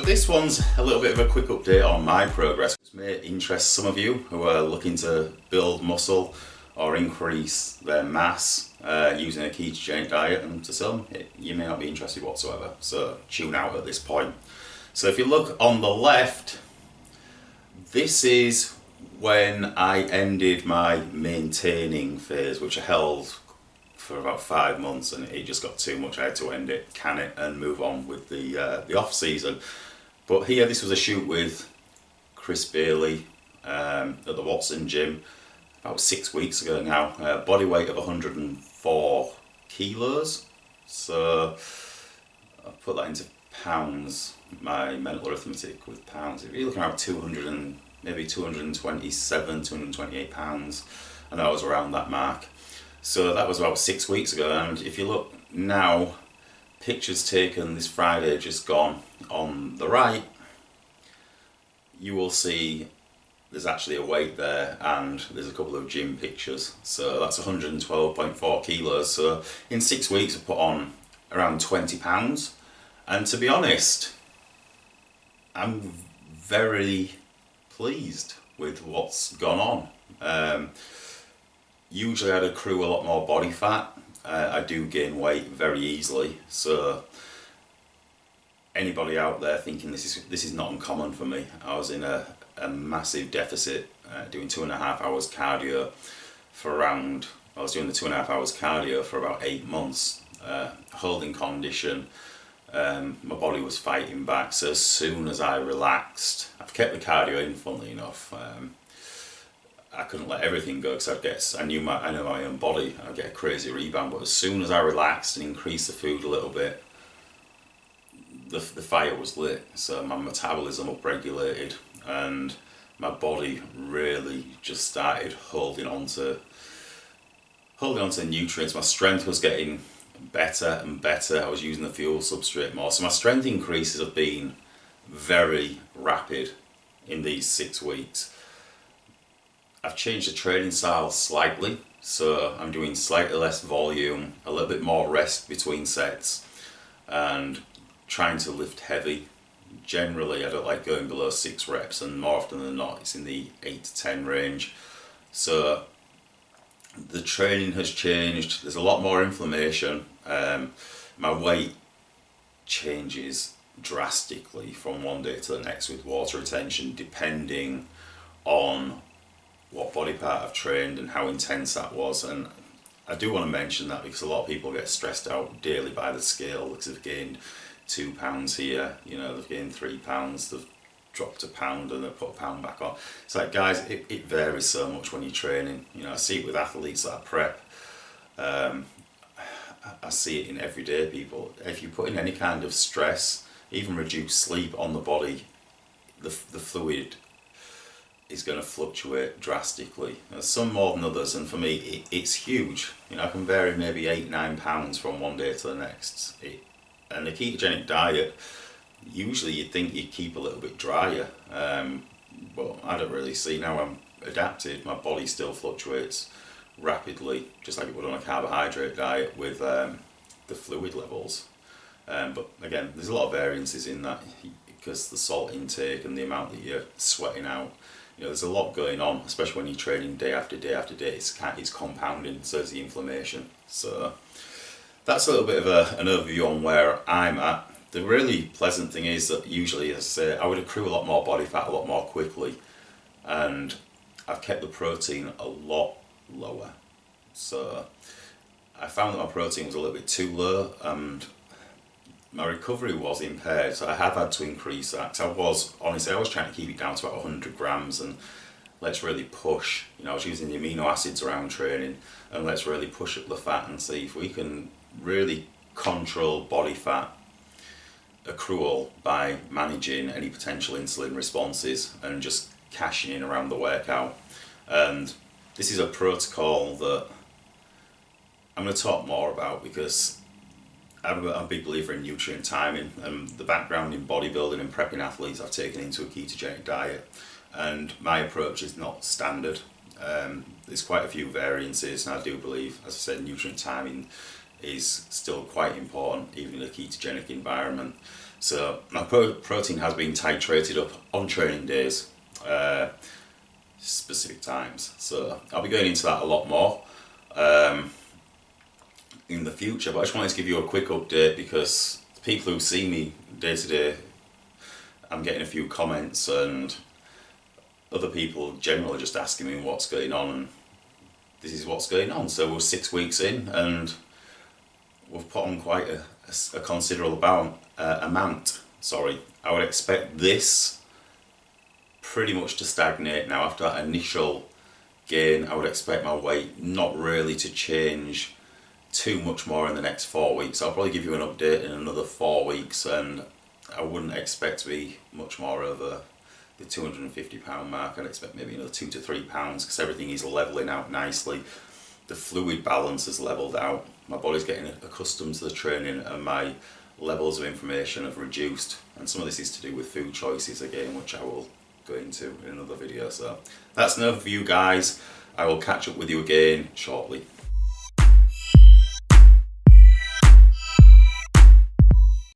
this one's a little bit of a quick update on my progress. This may interest some of you who are looking to build muscle or increase their mass using a ketogenic diet, and to some you may not be interested whatsoever, so tune out at this point. So if you look on the left, this is when I ended my maintaining phase, which I held for about 5 months, and it just got too much. I had to end it, can it, and move on with the off season. But here, this was a shoot with Chris Bailey at the Watson gym about 6 weeks ago now. Body weight of 104 kilos. So I'll put that into pounds. My mental arithmetic with pounds. If you're looking around 200 and maybe 227, 228 pounds, and I was around that mark. So that was about 6 weeks ago, and if you look now, pictures taken this Friday just gone, on the right, you will see there's actually a weight there, and there's a couple of gym pictures. So that's 112.4 kilos. So in 6 weeks I put on around 20 pounds, and to be honest, I'm very pleased with what's gone on. Usually I'd accrue a lot more body fat. I do gain weight very easily, so anybody out there thinking this is not uncommon for me. I was in a massive deficit, doing 2.5 hours cardio for around, I was doing the 2.5 hours cardio for about 8 months, holding condition. My body was fighting back, so as soon as I relaxed, I've kept the cardio in, funnily enough. I couldn't let everything go because I know my own body, I'd get a crazy rebound, but as soon as I relaxed and increased the food a little bit, the fire was lit. So my metabolism upregulated, and my body really just started holding on to nutrients. My strength was getting better and better. I was using the fuel substrate more, so my strength increases have been very rapid in these 6 weeks. I've changed the training style slightly, so I'm doing slightly less volume, a little bit more rest between sets, and trying to lift heavy. Generally I don't like going below 6 reps, and more often than not it's in the 8 to 10 range. So the training has changed, there's a lot more inflammation. My weight changes drastically from one day to the next with water retention, depending on what body part I've trained and how intense that was. And I do want to mention that because a lot of people get stressed out daily by the scale because they've gained 2 pounds here, they've gained 3 pounds, they've dropped a pound and they've put a pound back on. It's like, guys, it varies so much when you're training. I see it with athletes that I prep. I see it in everyday people. If you put in any kind of stress, even reduced sleep on the body, the fluid is going to fluctuate drastically. Some more than others, and for me it's huge. I can vary maybe 8-9 pounds from one day to the next. And a ketogenic diet, usually you'd think you'd keep a little bit drier, but I don't really see. Now I'm adapted, my body still fluctuates rapidly, just like it would on a carbohydrate diet with the fluid levels. But again, there's a lot of variances in that because the salt intake and the amount that you're sweating out. There's a lot going on, especially when you're training day after day after day. It's compounding, so is the inflammation. So that's a little bit of an overview on where I'm at. The really pleasant thing is that usually, as I say, I would accrue a lot more body fat a lot more quickly, and I've kept the protein a lot lower. So I found that my protein was a little bit too low, and my recovery was impaired, so I have had to increase that. I was trying to keep it down to about 100 grams, and let's really push. I was using the amino acids around training, and let's really push up the fat and see if we can really control body fat accrual by managing any potential insulin responses and just cashing in around the workout. And this is a protocol that I'm going to talk more about because I'm a big believer in nutrient timing, and the background in bodybuilding and prepping athletes I've taken into a ketogenic diet, and my approach is not standard. There's quite a few variances, and I do believe, as I said, nutrient timing is still quite important even in a ketogenic environment. So my protein has been titrated up on training days, specific times. So I'll be going into that a lot more in the future, but I just wanted to give you a quick update because people who see me day to day, I'm getting a few comments, and other people generally just asking me what's going on, and this is what's going on. So we're 6 weeks in and we've put on quite a considerable amount. Sorry, I would expect this pretty much to stagnate now. After that initial gain, I would expect my weight not really to change too much more in the next 4 weeks. I'll probably give you an update in another 4 weeks, and I wouldn't expect to be much more over the 250 pound mark. I'd expect maybe another 2 to 3 pounds because everything is leveling out nicely. The fluid balance has leveled out. My body's getting accustomed to the training, and my levels of inflammation have reduced. And some of this is to do with food choices again, which I will go into in another video. So that's enough for you guys. I will catch up with you again shortly.